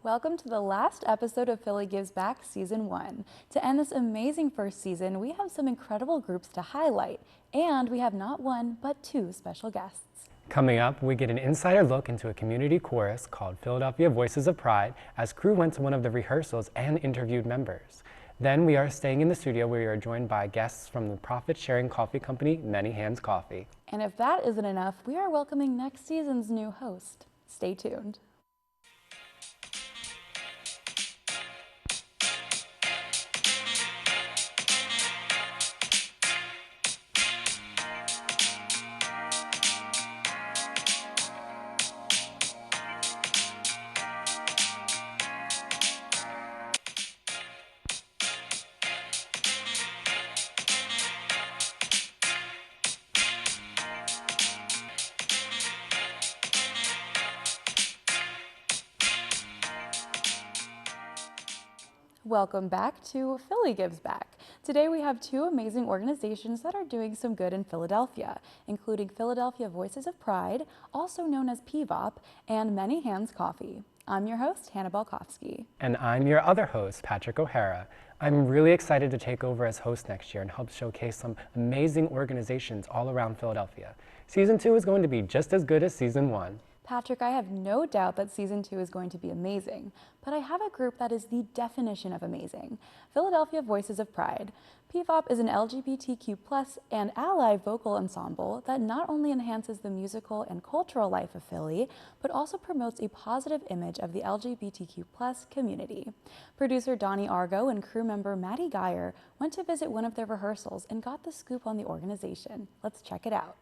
Welcome to the last episode of Philly Gives Back Season 1. To end this amazing first season, we have some incredible groups to highlight, and we have not one, but two special guests. Coming up, we get an insider look into a community chorus called Philadelphia Voices of Pride as crew went to one of the rehearsals and interviewed members. Then we are staying in the studio where we are joined by guests from the profit-sharing coffee company, Many Hands Coffee. And if that isn't enough, we are welcoming next season's new host. Stay tuned. Welcome back to Philly Gives Back. Today we have two amazing organizations that are doing some good in Philadelphia, including Philadelphia Voices of Pride, also known as PVOP, and Many Hands Coffee. I'm your host, Hannah Balkowski. And I'm your other host, Patrick O'Hara. I'm really excited to take over as host next year and help showcase some amazing organizations all around Philadelphia. Season 2 is going to be just as good as Season 1. Patrick, I have no doubt that Season 2 is going to be amazing, but I have a group that is the definition of amazing, Philadelphia Voices of Pride. PVOP is an LGBTQ+ and ally vocal ensemble that not only enhances the musical and cultural life of Philly, but also promotes a positive image of the LGBTQ+ community. Producer Donnie Argo and crew member Maddie Geyer went to visit one of their rehearsals and got the scoop on the organization. Let's check it out.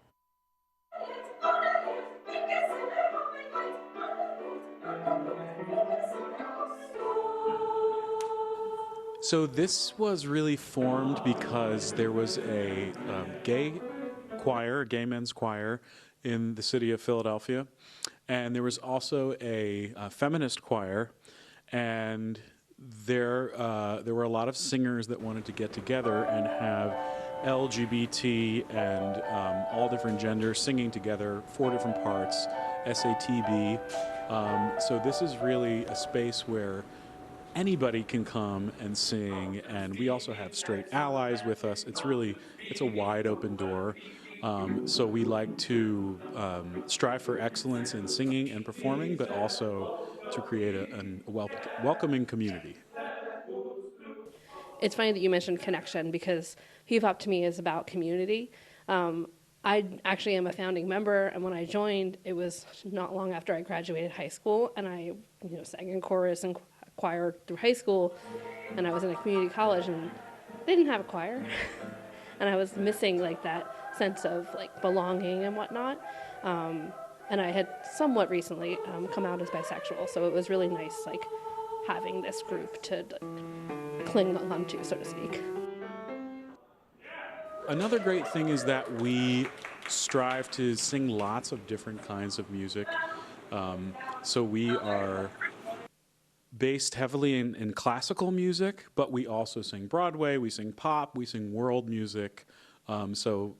So this was really formed because there was a gay choir, gay men's choir in the city of Philadelphia, and there was also a feminist choir, and there were a lot of singers that wanted to get together and have LGBT and all different genders singing together, 4 different parts, SATB. So this is really a space where anybody can come and sing, and we also have straight allies with us. It's a wide open door. So we like to strive for excellence in singing and performing, but also to create a welcoming community. It's funny that you mentioned connection because PVOP to me is about community. I actually am a founding member, and when I joined, it was not long after I graduated high school, and I sang in chorus and choir through high school, and I was in a community college, and they didn't have a choir, and I was missing that sense of belonging and whatnot. And I had somewhat recently come out as bisexual, so it was really nice having this group to cling on to, so to speak. Another great thing is that we strive to sing lots of different kinds of music. So we are based heavily in classical music, but we also sing Broadway, we sing pop, we sing world music. So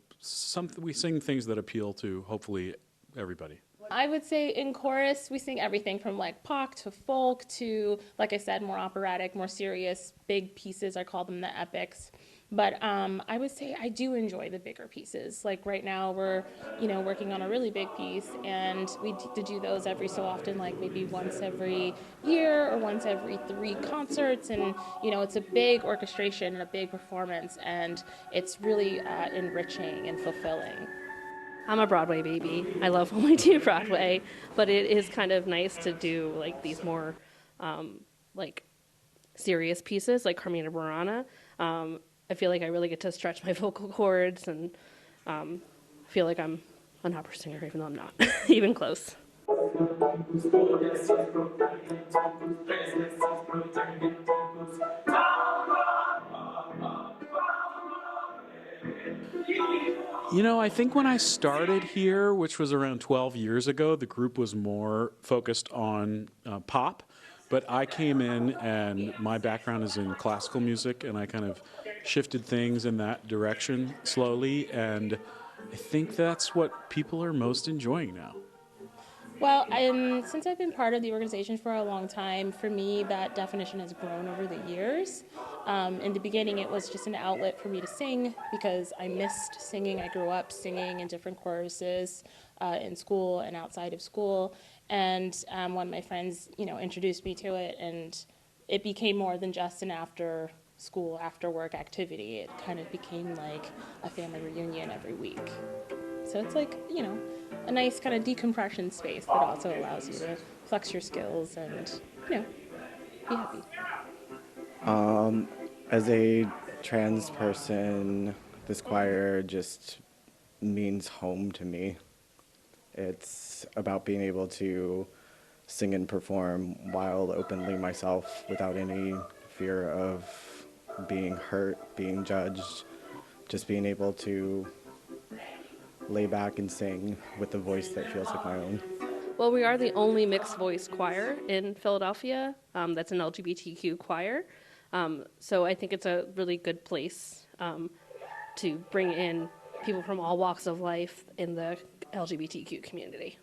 we sing things that appeal to hopefully everybody. I would say in chorus, we sing everything from pop to folk to, like I said, more operatic, more serious, big pieces. I call them the epics. But I would say I do enjoy the bigger pieces. Right now we're, working on a really big piece, and we do those every so often, maybe once every year or once every 3 concerts. And, it's a big orchestration and a big performance, and it's really enriching and fulfilling. I'm a Broadway baby. I love when we do Broadway, but it is kind of nice to do these more serious pieces like Carmina Burana. I feel like I really get to stretch my vocal cords and feel like I'm an opera singer, even though I'm not even close. I think when I started here, which was around 12 years ago, the group was more focused on pop. But I came in, and my background is in classical music, and I kind of shifted things in that direction slowly, and I think that's what people are most enjoying now. Well, since I've been part of the organization for a long time, for me, that definition has grown over the years. In the beginning, it was just an outlet for me to sing because I missed singing. I grew up singing in different choruses in school and outside of school. And one of my friends, introduced me to it, and it became more than just an after school, after work activity. It kind of became like a family reunion every week. So it's like, a nice kind of decompression space that also allows you to flex your skills and, be happy. As a trans person, this choir just means home to me. It's about being able to sing and perform while openly myself without any fear of being hurt, being judged, just being able to lay back and sing with a voice that feels like my own. Well, we are the only mixed voice choir in Philadelphia that's an LGBTQ choir. So I think it's a really good place to bring in people from all walks of life in the LGBTQ community.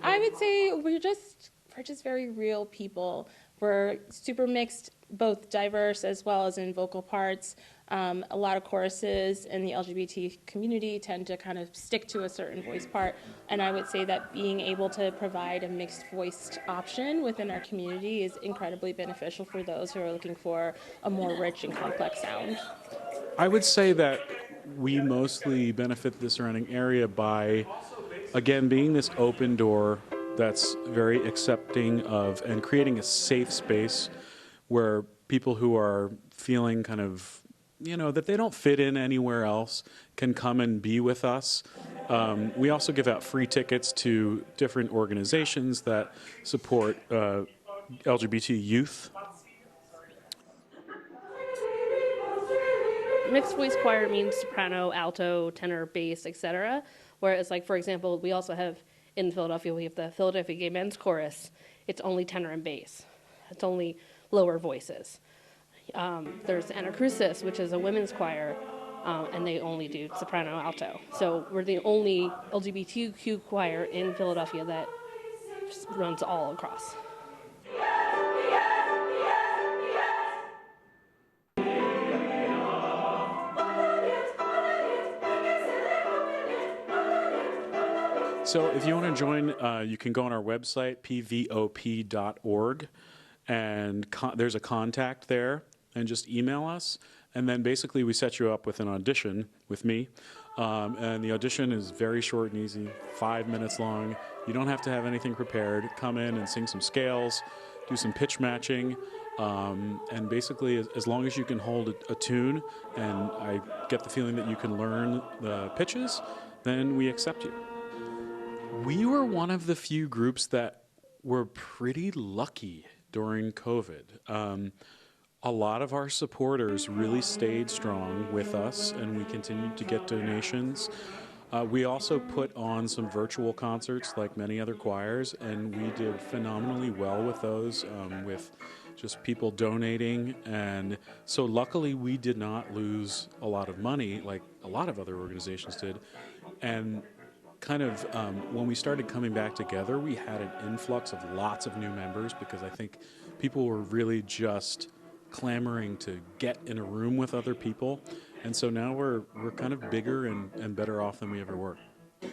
I would say we're just very real people. We're super mixed, both diverse as well as in vocal parts. A lot of choruses in the LGBT community tend to kind of stick to a certain voice part, and I would say that being able to provide a mixed voiced option within our community is incredibly beneficial for those who are looking for a more rich and complex sound. I would say that we mostly benefit the surrounding area by, again, being this open door that's very accepting of and creating a safe space where people who are feeling kind of, that they don't fit in anywhere else can come and be with us. We also give out free tickets to different organizations that support LGBT youth. Mixed voice choir means soprano, alto, tenor, bass, etc. Whereas, like, for example, we also have in Philadelphia, we have the Philadelphia Gay Men's Chorus. It's only tenor and bass. It's only lower voices. There's Anacrusis, which is a women's choir, and they only do soprano, alto. So we're the only LGBTQ choir in Philadelphia that runs all across. So if you want to join, you can go on our website, pvop.org, and there's a contact there, and just email us. And then basically we set you up with an audition with me. And the audition is very short and easy, 5 minutes long. You don't have to have anything prepared. Come in and sing some scales, do some pitch matching. And basically, as long as you can hold a tune, and I get the feeling that you can learn the pitches, then we accept you. We were one of the few groups that were pretty lucky during COVID. A lot of our supporters really stayed strong with us, and we continued to get donations. We also put on some virtual concerts like many other choirs, and we did phenomenally well with those, with just people donating. And so luckily we did not lose a lot of money like a lot of other organizations did. And kind of when we started coming back together, we had an influx of lots of new members because I think people were really just clamoring to get in a room with other people. And so now we're kind of bigger and better off than we ever were.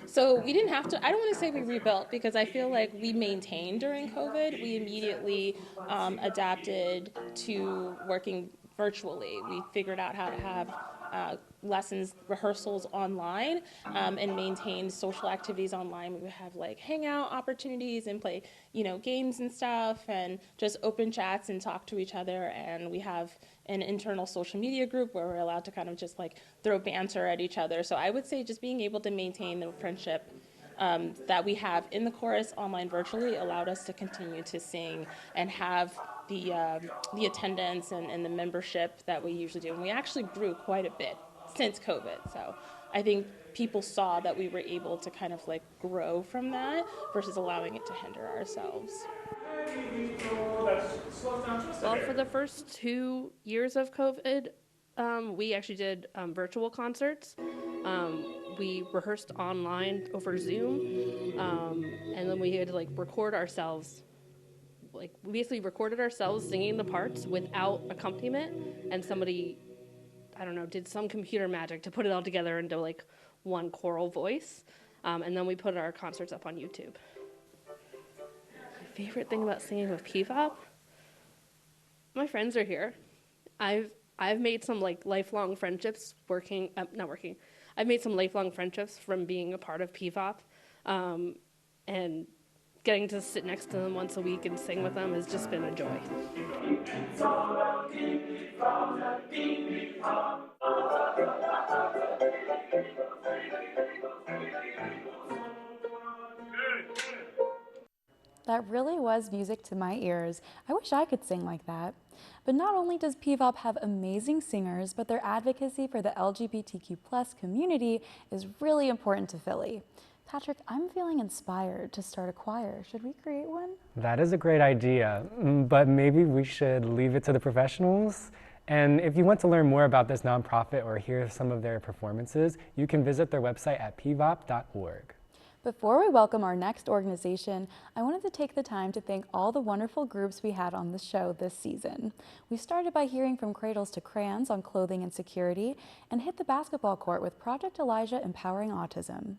So we didn't have to, I don't want to say we rebuilt because I feel like we maintained during COVID. We immediately adapted to working virtually. We figured out how to have lessons, rehearsals online, and maintained social activities online. We would have like hangout opportunities and play, games and stuff, and just open chats and talk to each other. And we have an internal social media group where we're allowed to kind of just like throw banter at each other. So I would say just being able to maintain the friendship that we have in the chorus online virtually allowed us to continue to sing and have the attendance and the membership that we usually do. And we actually grew quite a bit since COVID. So I think people saw that we were able to kind of like grow from that versus allowing it to hinder ourselves. Well, for the first 2 years of COVID, we actually did virtual concerts. We rehearsed online over Zoom, and then we had to like record ourselves. Like we basically recorded ourselves singing the parts without accompaniment, and somebody, I don't know, did some computer magic to put it all together into like one choral voice, and then we put our concerts up on YouTube. My favorite thing about singing with PVOP, my friends are here. I've made some like lifelong friendships working, not working. I've made some lifelong friendships from being a part of PVOP, and getting to sit next to them once a week and sing with them has just been a joy. That really was music to my ears. I wish I could sing like that. But not only does PVOP have amazing singers, but their advocacy for the LGBTQ plus community is really important to Philly. Patrick, I'm feeling inspired to start a choir. Should we create one? That is a great idea, but maybe we should leave it to the professionals. And if you want to learn more about this nonprofit or hear some of their performances, you can visit their website at pvop.org. Before we welcome our next organization, I wanted to take the time to thank all the wonderful groups we had on the show this season. We started by hearing from Cradles to Crayons on clothing and security, and hit the basketball court with Project Elijah Empowering Autism.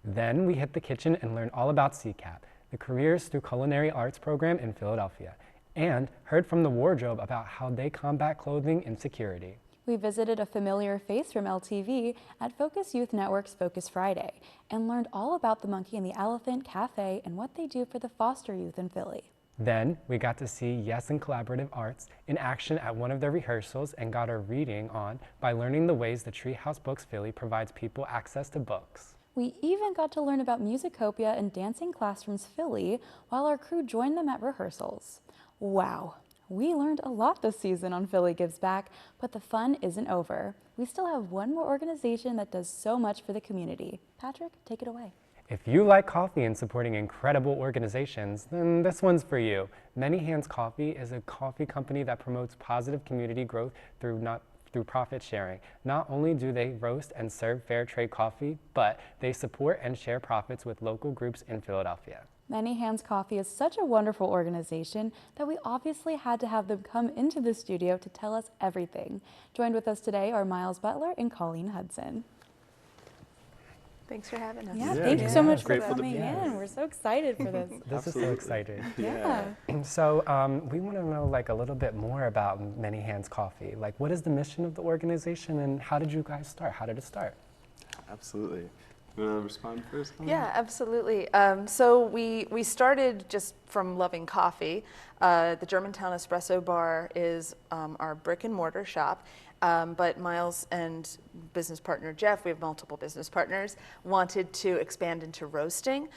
Then we hit the kitchen and learned all about CCAP, the Careers Through Culinary Arts program in Philadelphia, and heard from the wardrobe about how they combat clothing insecurity. We visited a familiar face from LTV at Focus Youth Network's Focus Friday and learned all about the Monkey and the Elephant Cafe and what they do for the foster youth in Philly. Then we got to see Yes in Collaborative Arts in action at one of their rehearsals and got our reading on by learning the ways the Treehouse Books Philly provides people access to books. We even got to learn about Musicopia and Dancing Classrooms Philly while our crew joined them at rehearsals. Wow, we learned a lot this season on Philly Gives Back, but the fun isn't over. We still have one more organization that does so much for the community. Patrick, take it away. If you like coffee and supporting incredible organizations, then this one's for you. Many Hands Coffee is a coffee company that promotes positive community growth through profit sharing. Not only do they roast and serve fair trade coffee, but they support and share profits with local groups in Philadelphia. Many Hands Coffee is such a wonderful organization that we obviously had to have them come into the studio to tell us everything. Joined with us today are Miles Butler and Colleen Hudson. Thanks for having us. Yeah, thank you so much for Grateful to coming be here. in. We're so excited for this. This is so exciting. Yeah. So we want to know like a little bit more about Many Hands Coffee. Like, what is the mission of the organization and how did you guys start? How did it start? Absolutely. You want to respond first? Colleen? Yeah, absolutely. So we started just from loving coffee. The Germantown Espresso Bar is our brick and mortar shop. But Miles and business partner Jeff, we have multiple business partners, wanted to expand into roasting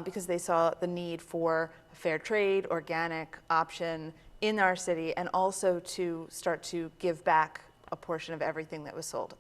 because they saw the need for a fair trade, organic option in our city, and also to start to give back a portion of everything that was sold.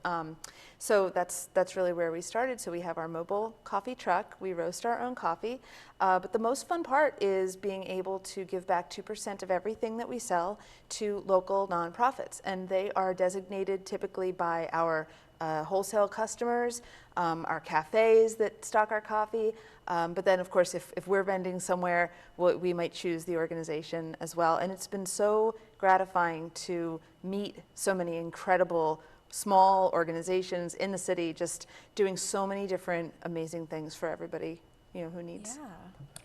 So that's really where we started. So we have our mobile coffee truck. We roast our own coffee. But the most fun part is being able to give back 2% of everything that we sell to local nonprofits. And they are designated typically by our wholesale customers, our cafes that stock our coffee. But then, of course, if we're vending somewhere, we might choose the organization as well. And it's been so gratifying to meet so many incredible small organizations in the city, just doing so many different amazing things for everybody, who needs.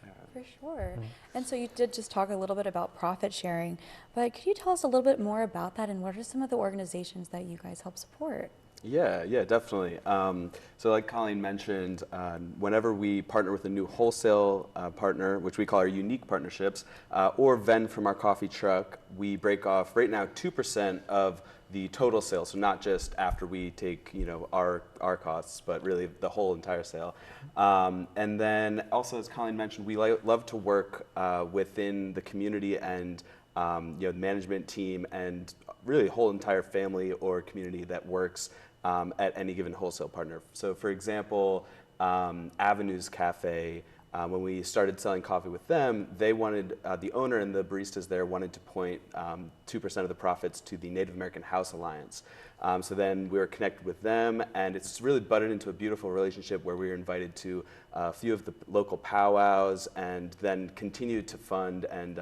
Yeah, for sure. And so you did just talk a little bit about profit sharing, but could you tell us a little bit more about that and what are some of the organizations that you guys help support? Yeah, definitely. So like Colleen mentioned, whenever we partner with a new wholesale partner, which we call our unique partnerships, or vend from our coffee truck, we break off right now 2% of the total sale. So not just after we take our costs, but really the whole entire sale. And then also, as Colleen mentioned, we love to work within the community and the management team and really a whole entire family or community that works at any given wholesale partner. So for example, Avenues Cafe when we started selling coffee with them, they wanted, the owner and the baristas there wanted to point 2% of the profits to the Native American House Alliance. So then we were connected with them, and it's really budded into a beautiful relationship where we were invited to a few of the local powwows, and then continued to fund and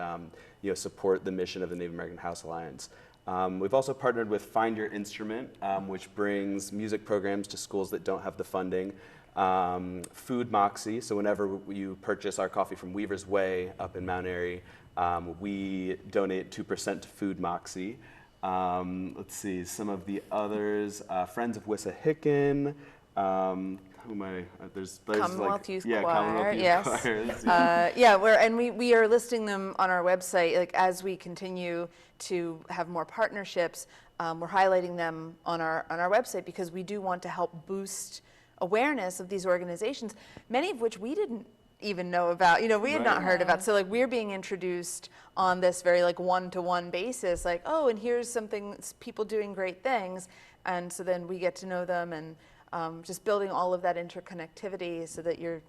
support the mission of the Native American House Alliance. We've also partnered with Find Your Instrument, which brings music programs to schools that don't have the funding. Food Moxie, so whenever you purchase our coffee from Weaver's Way up in Mount Airy, we donate 2% to Food Moxie. Let's see, some of the others, Friends of Wissahickon, who am I? There's Commonwealth Youth Choir, Commonwealth Youth yes. Choirs, We are listing them on our website. Like as we continue to have more partnerships, we're highlighting them on our website because we do want to help boost awareness of these organizations, many of which we didn't even know about. We had not heard about. So like we're being introduced on this very like one-to-one basis, like, oh, and here's something, people doing great things, and so then we get to know them and. Just building all of that interconnectivity so that you're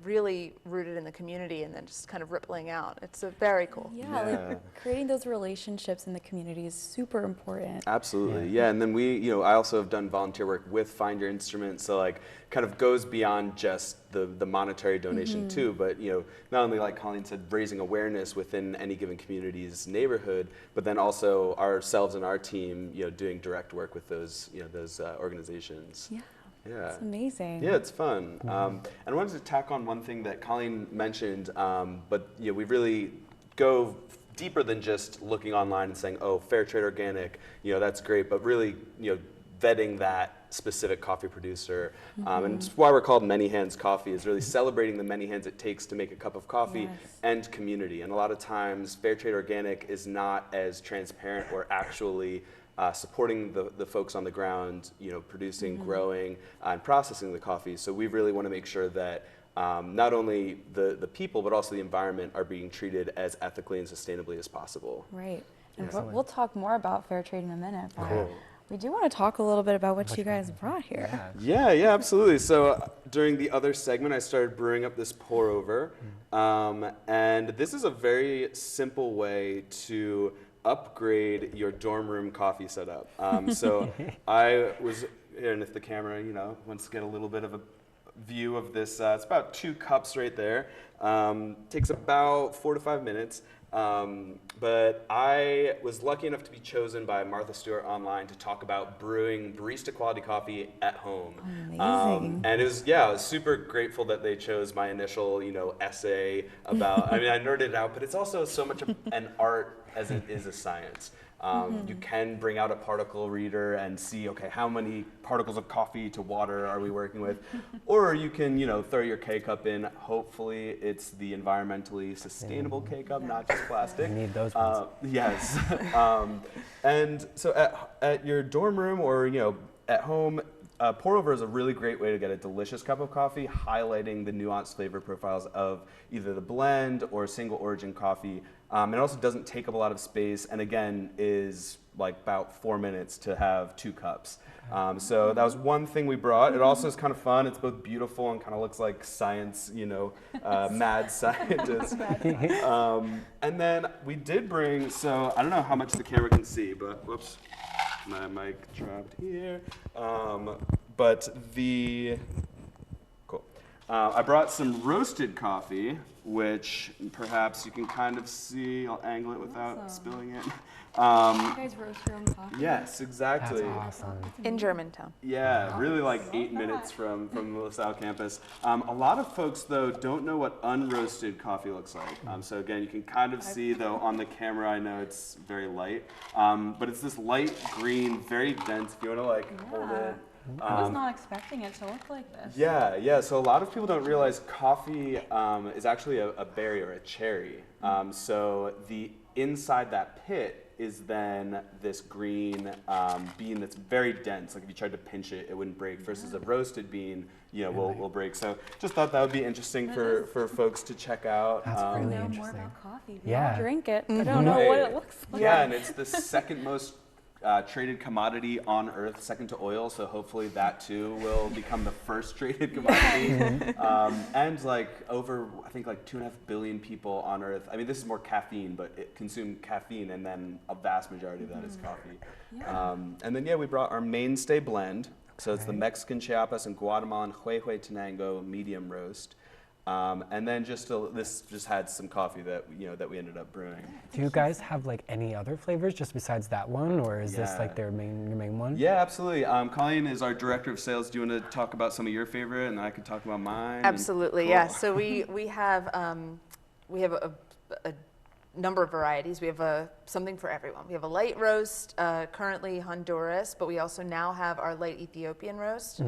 really rooted in the community and then just kind of rippling out. It's very cool. Yeah, like creating those relationships in the community is super important. Absolutely, yeah. And then I also have done volunteer work with Find Your Instrument, so like kind of goes beyond just the monetary donation too, but not only, like Colleen said, raising awareness within any given community's neighborhood, but then also ourselves and our team, doing direct work with those organizations. Yeah. Yeah. It's amazing. Yeah, it's fun. And I wanted to tack on one thing that Colleen mentioned, but we really go deeper than just looking online and saying, oh, fair trade organic, that's great, but really, vetting that specific coffee producer. And it's why we're called Many Hands Coffee, is really celebrating the many hands it takes to make a cup of coffee and community. And a lot of times, fair trade organic is not as transparent or actually supporting the folks on the ground, producing, growing, and processing the coffee. So we really want to make sure that not only the people, but also the environment are being treated as ethically and sustainably as possible. Right. And we'll talk more about fair trade in a minute. But Cool. we do want to talk a little bit about what you guys brought here. Yeah, absolutely. So during the other segment, I started brewing up this pour over. And this is a very simple way to upgrade your dorm room coffee setup. So I was, and if the camera, wants to get a little bit of a view of this, it's about 2 cups right there. Takes about 4 to 5 minutes. But I was lucky enough to be chosen by Martha Stewart online to talk about brewing barista quality coffee at home. Amazing. And it was, I was super grateful that they chose my initial, essay about, I nerded it out, but it's also so much an art as it is a science. You can bring out a particle reader and see, okay, how many particles of coffee to water are we working with? Or you can, throw your K-cup in. Hopefully it's the environmentally sustainable K-cup, not just plastic. We need those ones. Yes. And so at your dorm room or, at home, pour over is a really great way to get a delicious cup of coffee, highlighting the nuanced flavor profiles of either the blend or single origin coffee. It also doesn't take up a lot of space, and again, is like about 4 minutes to have 2 cups. So that was one thing we brought. It also is kind of fun. It's both beautiful and kind of looks like science, mad scientist. And then we did bring, so I don't know how much the camera can see, but whoops, my mic dropped here. Cool. I brought some roasted coffee, which perhaps you can kind of see. I'll angle it without spilling it. You guys roast your own coffee? Yes, exactly. That's awesome. In Germantown. Yeah, really like 8 minutes from the LaSalle campus. A lot of folks, though, don't know what unroasted coffee looks like. So again, you can kind of see, though, on the camera, I know it's very light, but it's this light green, very dense, if you want to hold it. I was not expecting it to look like this. Yeah. So a lot of people don't realize coffee is actually a berry or a cherry. So the inside that pit is then this green bean that's very dense. Like if you tried to pinch it, it wouldn't break. Versus a roasted bean, will break. So just thought that would be interesting for folks to check out. That's really Know more interesting. about coffee. Yeah. I'll drink it. I don't know what it looks like. Yeah, and it's the second most traded commodity on Earth, second to oil. So hopefully that too will become the first traded commodity. And like over, I think like 2.5 billion people on Earth. I mean, this is more caffeine, but it consume caffeine, and then a vast majority of that is coffee. And then we brought our mainstay blend. So it's the Mexican Chiapas and Guatemalan Huehue Tenango medium roast. And then this just had some coffee that that we ended up brewing. Do you guys have like any other flavors just besides that one, or is this like your main one? Yeah, absolutely. Colleen is our director of sales. Do you want to talk about some of your favorite, and I could talk about mine? Absolutely, Cool. yeah. So we have a number of varieties. We have something for everyone. We have a light roast, currently Honduras, but we also now have our light Ethiopian roast.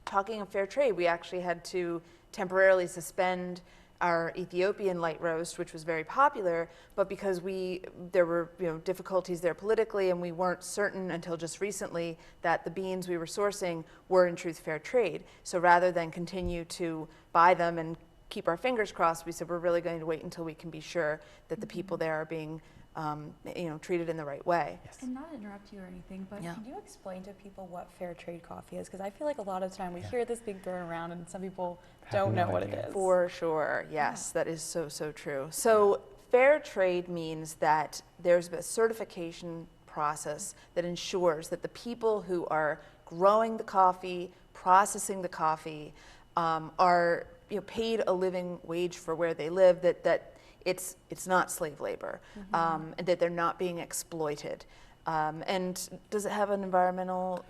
Talking of fair trade, we actually had to temporarily suspend our Ethiopian light roast, which was very popular, but because there were difficulties there politically, and we weren't certain until just recently that the beans we were sourcing were in truth fair trade. So rather than continue to buy them and keep our fingers crossed, we said we're really going to wait until we can be sure that the people there are being treated in the right way. Yes. And not to interrupt you or anything, but Yeah. can you explain to people what fair trade coffee is? Because I feel like a lot of the time we hear this being thrown around and some people don't no know what it idea. is. For sure, yes, that is so true. So fair trade means that there's a certification process that ensures that the people who are growing the coffee, processing the coffee, are paid a living wage for where they live, that it's not slave labor, and that they're not being exploited. And does it have an environmental?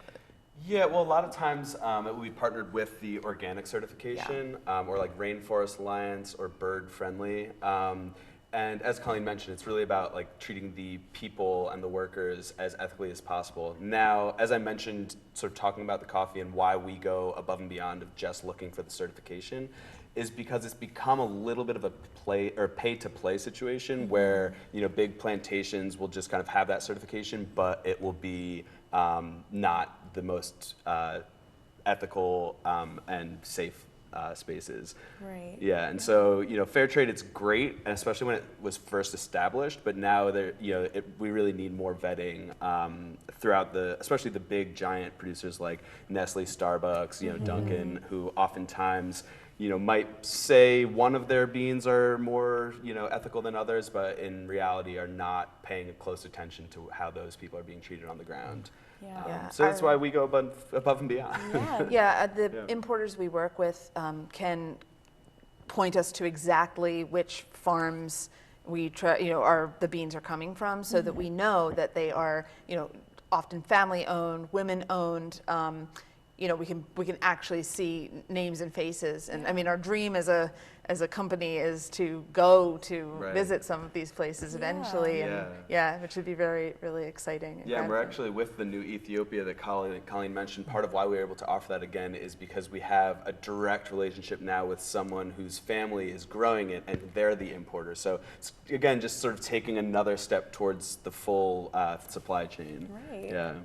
Yeah, well, a lot of times we partnered with the organic certification, or like Rainforest Alliance or Bird Friendly. And as Colleen mentioned, it's really about like treating the people and the workers as ethically as possible. Now, as I mentioned, sort of talking about the coffee and why we go above and beyond of just looking for the certification, is because it's become a little bit of a pay-to-play situation where big plantations will just kind of have that certification, but it will be not the most ethical and safe spaces. Right. Yeah, and so fair trade, it's great, and especially when it was first established. But now we really need more vetting throughout especially the big giant producers like Nestle, Starbucks, Dunkin', who oftentimes might say one of their beans are more ethical than others, but in reality are not paying close attention to how those people are being treated on the ground. Yeah. So that's why we go above and beyond. The importers we work with can point us to exactly which farms the beans are coming from, so that we know that they are often family owned, women owned. We can actually see names and faces, and I mean, our dream as a company is to go to visit some of these places eventually, and which would be really exciting. Yeah, and we're actually with the new Ethiopia that Colleen mentioned. Part of why we were able to offer that again is because we have a direct relationship now with someone whose family is growing it, and they're the importer. So it's, again, just sort of taking another step towards the full supply chain. Right. Yeah.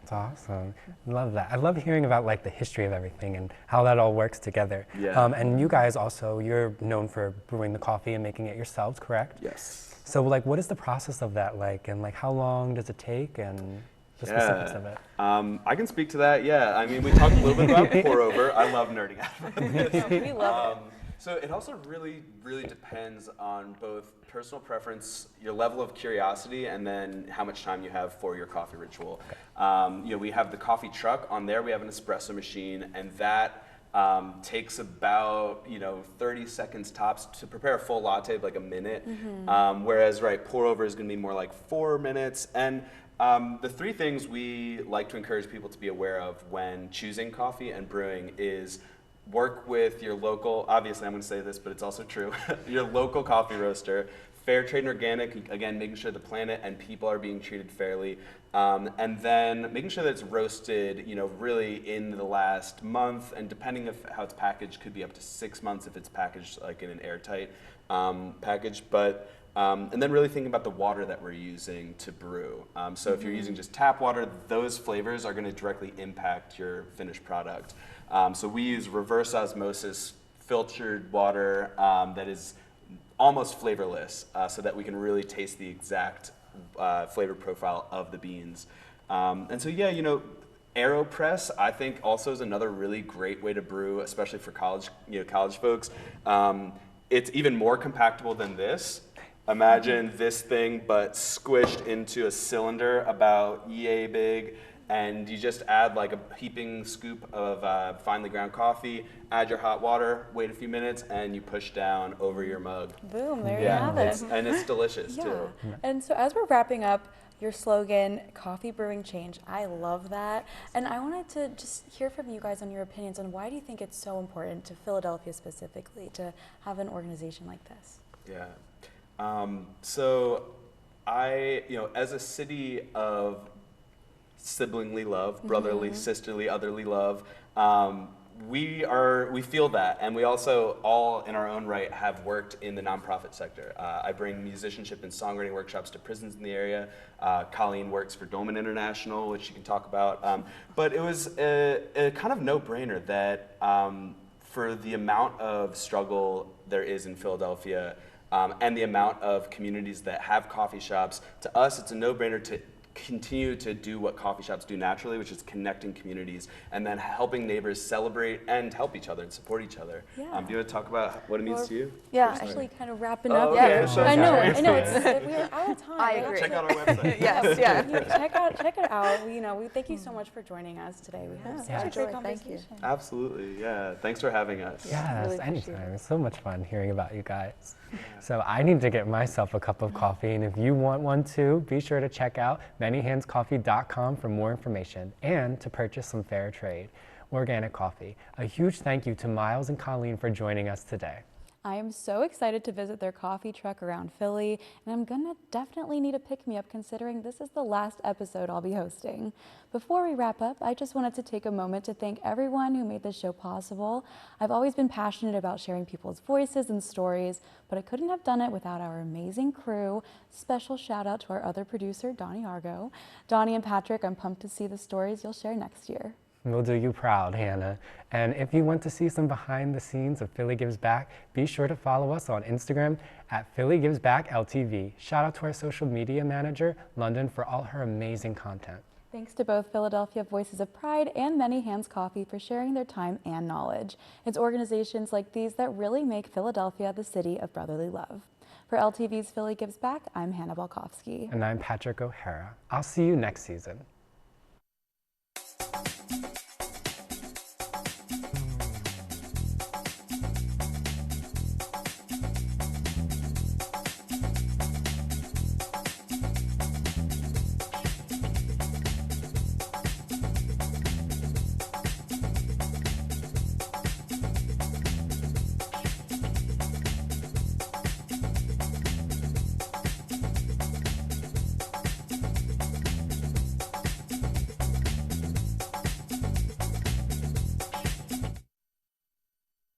That's awesome. Love that. I love hearing about like the history of everything and how that all works together. Yeah. And you guys also, you're known for brewing the coffee and making it yourselves, correct? Yes. So like, what is the process of that like, and like how long does it take, and the specifics of it? I can speak to that. Yeah. I mean, we talked a little bit about pour over. I love nerding out about this. We love it. So it also really depends on both personal preference, your level of curiosity, and then how much time you have for your coffee ritual. We have the coffee truck. On there we have an espresso machine, and that takes about 30 seconds tops to prepare a full latte, like a minute. Whereas pour over is going to be more like 4 minutes. And the three things we like to encourage people to be aware of when choosing coffee and brewing is work with your local, obviously I'm going to say this, but it's also true, your local coffee roaster, fair trade and organic, again, making sure the planet and people are being treated fairly, and then making sure that it's roasted, really in the last month, and depending on how it's packaged, could be up to 6 months if it's packaged like in an airtight package, but and then really thinking about the water that we're using to brew. So if you're using just tap water, those flavors are going to directly impact your finished product. So we use reverse osmosis filtered water that is almost flavorless, so that we can really taste the exact flavor profile of the beans. And so, yeah, you know, AeroPress, I think, also is another really great way to brew, especially for college, college folks. It's even more compactable than this. Imagine this thing, but squished into a cylinder about yay big, and you just add like a heaping scoop of finely ground coffee, add your hot water, wait a few minutes, and you push down over your mug. Boom, there you have it. And it's delicious, Yeah. too. And so as we're wrapping up, your slogan, coffee brewing change, I love that. And I wanted to just hear from you guys on your opinions on why do you think it's so important to Philadelphia specifically to have an organization like this? Yeah. So as a city of siblingly love, brotherly, sisterly, otherly love, we feel that, and we also all in our own right have worked in the nonprofit sector. I bring musicianship and songwriting workshops to prisons in the area. Colleen works for Doman International, which she can talk about. But it was a kind of no-brainer that for the amount of struggle there is in Philadelphia, and the amount of communities that have coffee shops, to us it's a no-brainer to continue to do what coffee shops do naturally, which is connecting communities and then helping neighbors celebrate and help each other and support each other. Yeah. Do you want to talk about what it means to you? Yeah. Actually kind of wrapping up okay, here. so I know, sorry. we're out of time. I We agree. have Check to- out our website. Yes, yeah. Check it out. We thank you so much for joining us today. We had such Yeah. a Enjoy. great Thank you. conversation. Absolutely, yeah. Thanks for having us. Yes, really appreciate anytime. It's so much fun hearing about you guys. So I need to get myself a cup of coffee, and if you want one too, be sure to check out manyhandscoffee.com for more information and to purchase some fair trade organic coffee. A huge thank you to Miles and Colleen for joining us today. I am so excited to visit their coffee truck around Philly, and I'm gonna definitely need a pick-me-up considering this is the last episode I'll be hosting. Before we wrap up, I just wanted to take a moment to thank everyone who made this show possible. I've always been passionate about sharing people's voices and stories, but I couldn't have done it without our amazing crew. Special shout out to our other producer, Donnie Argo. Donnie and Patrick, I'm pumped to see the stories you'll share next year. We'll do you proud, Hannah. And if you want to see some behind the scenes of Philly Gives Back, be sure to follow us on Instagram at Philly Gives Back LTV. Shout out to our social media manager, London, for all her amazing content. Thanks to both Philadelphia Voices of Pride and Many Hands Coffee for sharing their time and knowledge. It's organizations like these that really make Philadelphia the city of brotherly love. For LTV's Philly Gives Back, I'm Hannah Balkowski. And I'm Patrick O'Hara. I'll see you next season.